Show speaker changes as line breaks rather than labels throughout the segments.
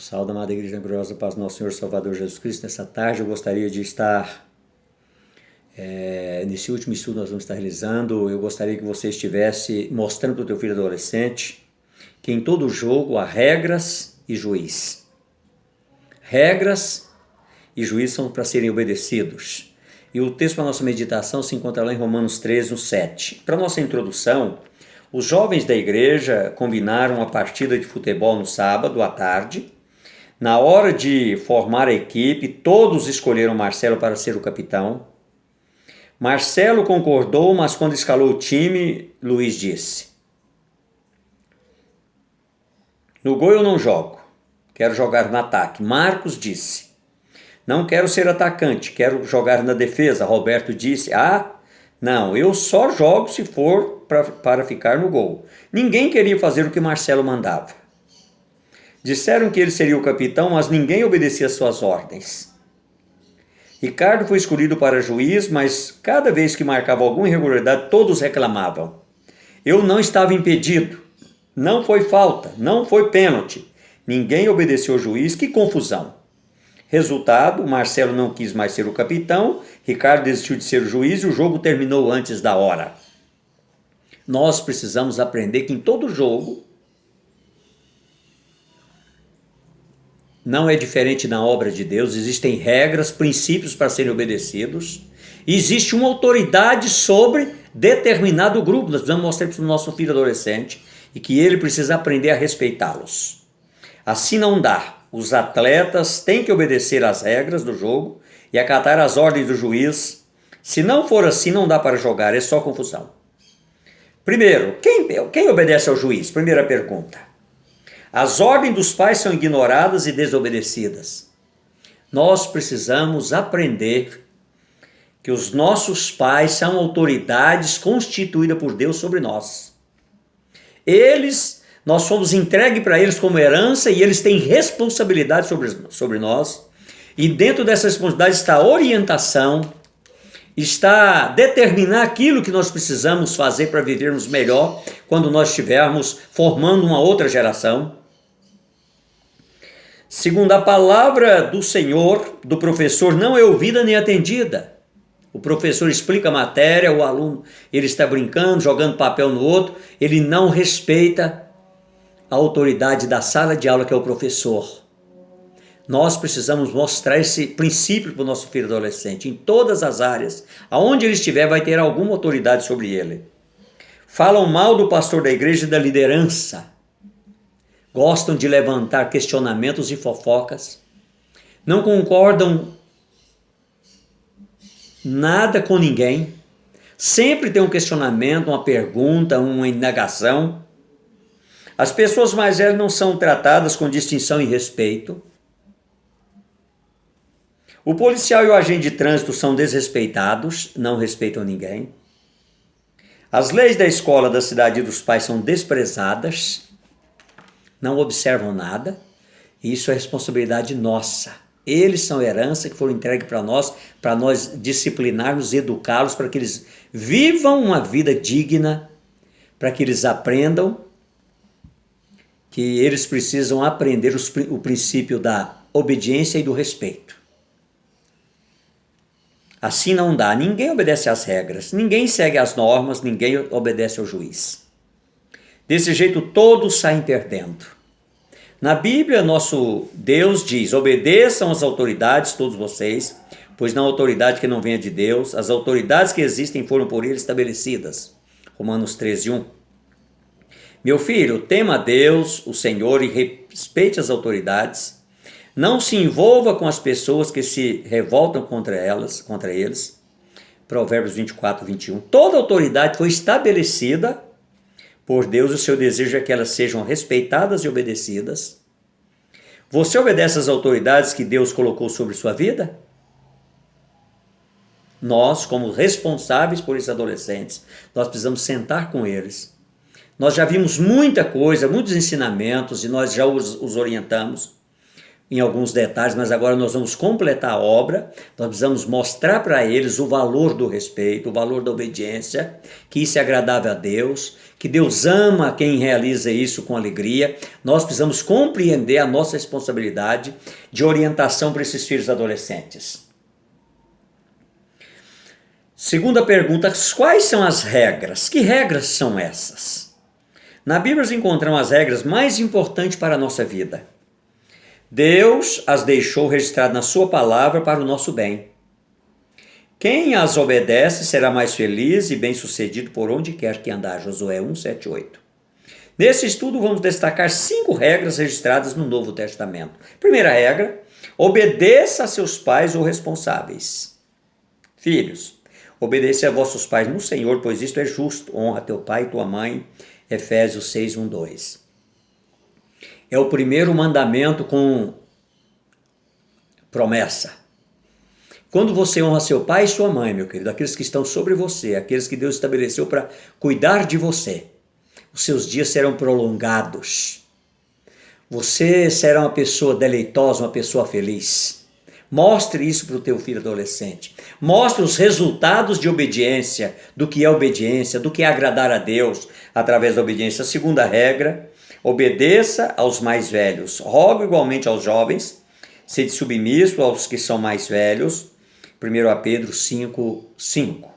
Salve, amada Igreja Gloriosa, paz do nosso Senhor Salvador Jesus Cristo. Nessa tarde eu gostaria de estar, nesse último estudo nós vamos estar realizando, eu gostaria que você estivesse mostrando para o teu filho adolescente que em todo jogo há regras e juiz. Regras e juiz são para serem obedecidos. E o texto para a nossa meditação se encontra lá em Romanos 13, 7. Para a nossa introdução, os jovens da igreja combinaram uma partida de futebol no sábado à tarde. Na hora de formar a equipe, todos escolheram Marcelo para ser o capitão. Marcelo concordou, mas quando escalou o time, Luiz disse: no gol eu não jogo, quero jogar no ataque. Marcos disse: não quero ser atacante, quero jogar na defesa. Roberto disse: não, eu só jogo se for para ficar no gol. Ninguém queria fazer o que Marcelo mandava. Disseram que ele seria o capitão, mas ninguém obedecia às suas ordens. Ricardo foi escolhido para juiz, mas cada vez que marcava alguma irregularidade, todos reclamavam. Eu não estava impedido, não foi falta, não foi pênalti. Ninguém obedeceu ao juiz, que confusão. Resultado, Marcelo não quis mais ser o capitão, Ricardo desistiu de ser o juiz e o jogo terminou antes da hora. Nós precisamos aprender que em todo jogo, não é diferente na obra de Deus, existem regras, princípios para serem obedecidos, e existe uma autoridade sobre determinado grupo. Nós precisamos mostrar para o nosso filho adolescente e que ele precisa aprender a respeitá-los. Assim não dá. Os atletas têm que obedecer às regras do jogo e acatar as ordens do juiz. Se não for assim, não dá para jogar, é só confusão. Primeiro, quem obedece ao juiz? Primeira pergunta. As ordens dos pais são ignoradas e desobedecidas. Nós precisamos aprender que os nossos pais são autoridades constituídas por Deus sobre nós. Nós fomos entregues para eles como herança e eles têm responsabilidade sobre nós. E dentro dessa responsabilidade está a orientação, está determinar aquilo que nós precisamos fazer para vivermos melhor quando nós estivermos formando uma outra geração. Segundo a palavra do Senhor, do professor não é ouvida nem atendida. O professor explica a matéria, o aluno ele está brincando, jogando papel no outro, ele não respeita a autoridade da sala de aula, que é o professor. Nós precisamos mostrar esse princípio para o nosso filho adolescente. Em todas as áreas, aonde ele estiver, vai ter alguma autoridade sobre ele. Falam mal do pastor da igreja e da liderança. Gostam de levantar questionamentos e fofocas. Não concordam nada com ninguém. Sempre tem um questionamento, uma pergunta, uma indagação. As pessoas mais velhas não são tratadas com distinção e respeito. O policial e o agente de trânsito são desrespeitados, não respeitam ninguém. As leis da escola, da cidade e dos pais são desprezadas, não observam nada. Isso é responsabilidade nossa. Eles são herança que foram entregues para nós disciplinarmos e educá-los para que eles vivam uma vida digna, para que eles aprendam que eles precisam aprender o princípio da obediência e do respeito. Assim não dá. Ninguém obedece às regras, ninguém segue as normas, ninguém obedece ao juiz. Desse jeito todos saem perdendo. Na Bíblia, nosso Deus diz: obedeçam às autoridades, todos vocês, pois não há autoridade que não venha de Deus. As autoridades que existem foram por ele estabelecidas. Romanos 13, 1. Meu filho, tema a Deus, o Senhor, e respeite as autoridades. Não se envolva com as pessoas que se revoltam contra eles. Provérbios 24, 21. Toda autoridade foi estabelecida por Deus, o seu desejo é que elas sejam respeitadas e obedecidas. Você obedece às autoridades que Deus colocou sobre sua vida? Nós, como responsáveis por esses adolescentes, nós precisamos sentar com eles. Nós já vimos muita coisa, muitos ensinamentos, e nós já os orientamos. em alguns detalhes, mas agora nós vamos completar a obra, nós precisamos mostrar para eles o valor do respeito, o valor da obediência, que isso é agradável a Deus, que Deus ama quem realiza isso com alegria. Nós precisamos compreender a nossa responsabilidade de orientação para esses filhos adolescentes. Segunda pergunta, quais são as regras? Que regras são essas? Na Bíblia nós encontramos as regras mais importantes para a nossa vida. Deus as deixou registradas na sua palavra para o nosso bem. Quem as obedece será mais feliz e bem-sucedido por onde quer que andar. Josué 1, 7, 8. Nesse estudo vamos destacar 5 regras registradas no Novo Testamento. Primeira regra, obedeça a seus pais ou responsáveis. Filhos, obedeça a vossos pais no Senhor, pois isto é justo. Honra teu pai e tua mãe. Efésios 6, 1, 2. É o primeiro mandamento com promessa. Quando você honra seu pai e sua mãe, meu querido, aqueles que estão sobre você, aqueles que Deus estabeleceu para cuidar de você, os seus dias serão prolongados. Você será uma pessoa deleitosa, uma pessoa feliz. Mostre isso para o teu filho adolescente. Mostre os resultados de obediência, do que é agradar a Deus através da obediência. A segunda regra, obedeça aos mais velhos. Rogue igualmente aos jovens, sede submisso aos que são mais velhos. 1 Pedro 5, 5.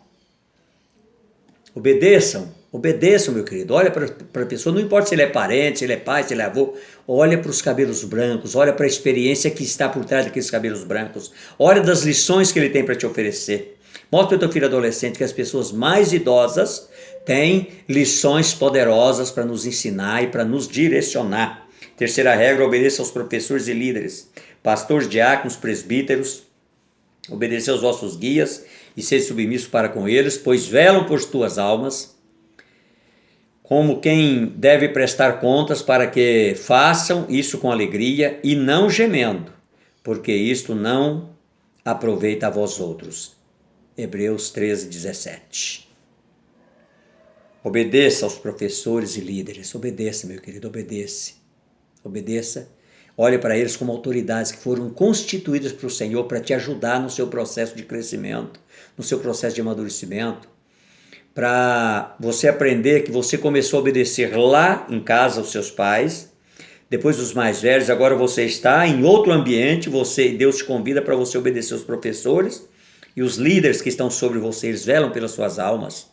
Obedeçam, meu querido. Olha para a pessoa, não importa se ele é parente, se ele é pai, se ele é avô. Olha para os cabelos brancos, olha para a experiência que está por trás daqueles cabelos brancos. Olha das lições que ele tem para te oferecer. Mostra para o teu filho adolescente que as pessoas mais idosas têm lições poderosas para nos ensinar e para nos direcionar. Terceira regra, obedeça aos professores e líderes, pastores, diáconos, presbíteros. Obedecer aos vossos guias e ser submisso para com eles, pois velam por tuas almas, como quem deve prestar contas, para que façam isso com alegria e não gemendo, porque isto não aproveita a vós outros. Hebreus 13, 17. Obedeça aos professores e líderes. Obedeça, meu querido, obedeça. Olhe para eles como autoridades que foram constituídas para o Senhor para te ajudar no seu processo de crescimento, no seu processo de amadurecimento, para você aprender que você começou a obedecer lá em casa aos seus pais, depois dos mais velhos, agora você está em outro ambiente, Deus te convida para você obedecer aos professores e os líderes que estão sobre você, eles velam pelas suas almas.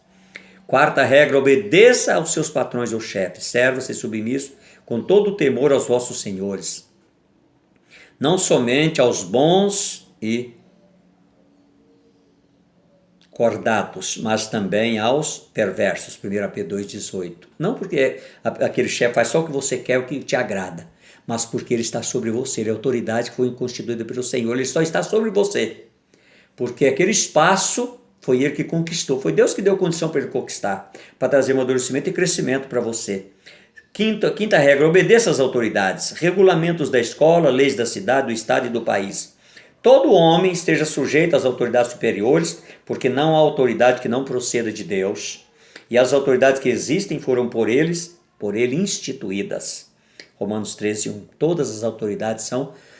Quarta regra, obedeça aos seus patrões ou chefes, serva-se submisso com todo o temor aos vossos senhores. Não somente aos bons e cordatos, mas também aos perversos. 1 Pedro 2,18. Não porque aquele chefe faz só o que você quer, o que te agrada, mas porque ele está sobre você. Ele é a autoridade que foi constituída pelo Senhor. Ele só está sobre você, porque aquele espaço foi ele que conquistou. Foi Deus que deu condição para ele conquistar, para trazer amadurecimento e crescimento para você. Quinta regra, obedeça às autoridades, regulamentos da escola, leis da cidade, do estado e do país. Todo homem esteja sujeito às autoridades superiores, porque não há autoridade que não proceda de Deus. E as autoridades que existem foram por ele instituídas. Romanos 13, 1. Todas as autoridades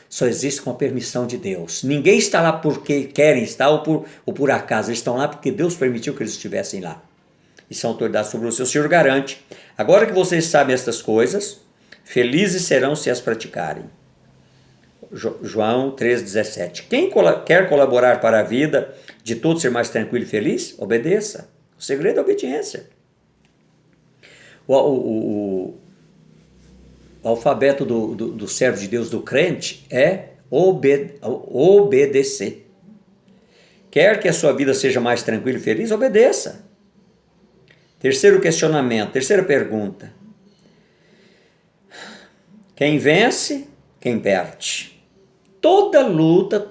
só existem com a permissão de Deus. Ninguém está lá porque querem estar ou por acaso. Eles estão lá porque Deus permitiu que eles estivessem lá. E são autoridades sobre o Senhor garante. Agora que vocês sabem estas coisas, felizes serão se as praticarem. João 3,17. Quem quer colaborar para a vida de todos ser mais tranquilo e feliz? Obedeça. O segredo é a obediência. O alfabeto do servo de Deus, do crente, é obedecer. Quer que a sua vida seja mais tranquila e feliz? Obedeça. Terceiro questionamento, terceira pergunta. Quem vence, quem perde? Toda luta,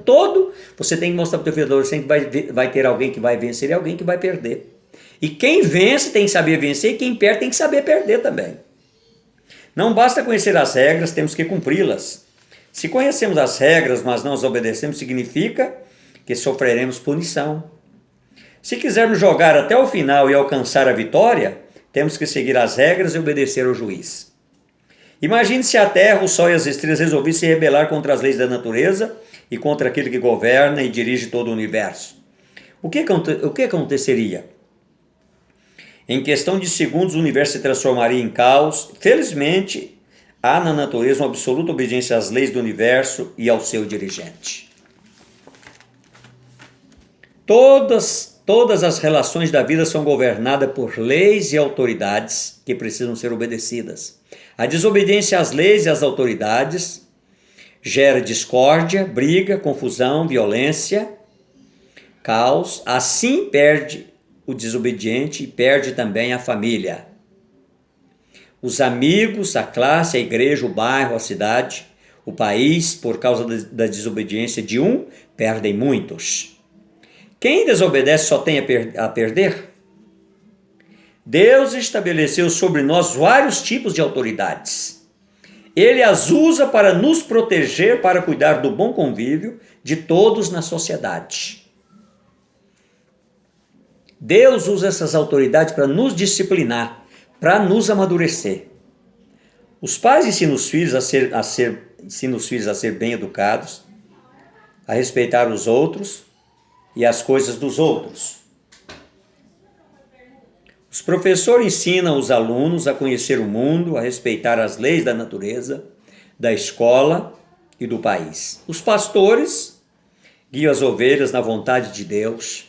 você tem que mostrar para o teu filho adolescente que vai ter alguém que vai vencer e alguém que vai perder. E quem vence tem que saber vencer e quem perde tem que saber perder também. Não basta conhecer as regras, temos que cumpri-las. Se conhecemos as regras, mas não as obedecemos, significa que sofreremos punição. Se quisermos jogar até o final e alcançar a vitória, temos que seguir as regras e obedecer ao juiz. Imagine se a Terra, o Sol e as estrelas resolvessem se rebelar contra as leis da natureza e contra aquele que governa e dirige todo o universo. O que aconteceria? Em questão de segundos, o universo se transformaria em caos. Felizmente, há na natureza uma absoluta obediência às leis do universo e ao seu dirigente. Todas as relações da vida são governadas por leis e autoridades que precisam ser obedecidas. A desobediência às leis e às autoridades gera discórdia, briga, confusão, violência, caos. Assim perde o desobediente e perde também a família. Os amigos, a classe, a igreja, o bairro, a cidade, o país, por causa da desobediência de um, perdem muitos. Quem desobedece só tem a perder? Deus estabeleceu sobre nós vários tipos de autoridades. Ele as usa para nos proteger, para cuidar do bom convívio de todos na sociedade. Deus usa essas autoridades para nos disciplinar, para nos amadurecer. Os pais ensinam os filhos a ser bem educados, a respeitar os outros e as coisas dos outros. Os professores ensinam os alunos a conhecer o mundo, a respeitar as leis da natureza, da escola e do país. Os pastores guiam as ovelhas na vontade de Deus,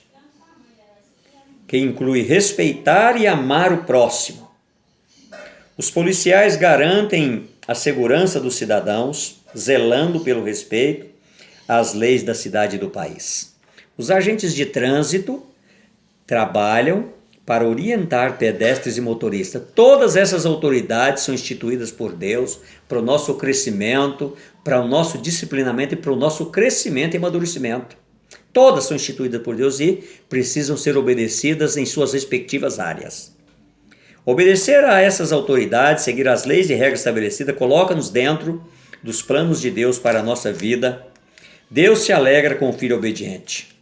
que inclui respeitar e amar o próximo. Os policiais garantem a segurança dos cidadãos, zelando pelo respeito às leis da cidade e do país. Os agentes de trânsito trabalham para orientar pedestres e motoristas. Todas essas autoridades são instituídas por Deus para o nosso crescimento, para o nosso disciplinamento e para o nosso crescimento e amadurecimento. Todas são instituídas por Deus e precisam ser obedecidas em suas respectivas áreas. Obedecer a essas autoridades, seguir as leis e regras estabelecidas, coloca-nos dentro dos planos de Deus para a nossa vida. Deus se alegra com o filho obediente.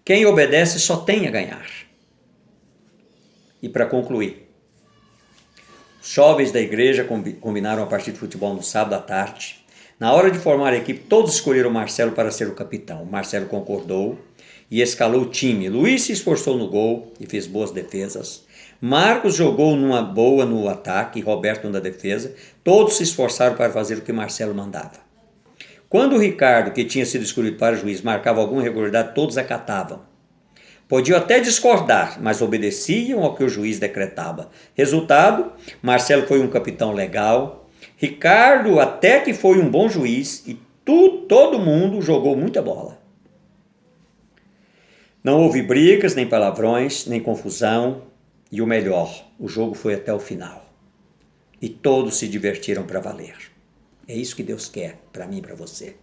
Quem obedece só tem a ganhar. E para concluir, os jovens da igreja combinaram a partida de futebol no sábado à tarde. Na hora de formar a equipe, todos escolheram Marcelo para ser o capitão. Marcelo concordou e escalou o time. Luiz se esforçou no gol e fez boas defesas. Marcos jogou numa boa no ataque, Roberto na defesa. Todos se esforçaram para fazer o que Marcelo mandava. Quando o Ricardo, que tinha sido escolhido para juiz, marcava alguma irregularidade, todos acatavam. Podiam até discordar, mas obedeciam ao que o juiz decretava. Resultado, Marcelo foi um capitão legal. Ricardo até que foi um bom juiz e todo mundo jogou muita bola. Não houve brigas, nem palavrões, nem confusão. E o melhor, o jogo foi até o final. E todos se divertiram para valer. É isso que Deus quer para mim e para você.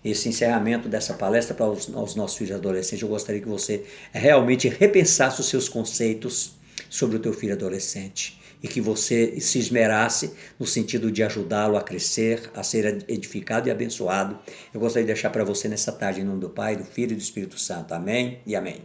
Esse encerramento dessa palestra para os nossos filhos adolescentes, eu gostaria que você realmente repensasse os seus conceitos sobre o teu filho adolescente e que você se esmerasse no sentido de ajudá-lo a crescer, a ser edificado e abençoado. Eu gostaria de deixar para você nessa tarde, em nome do Pai, do Filho e do Espírito Santo. Amém e amém.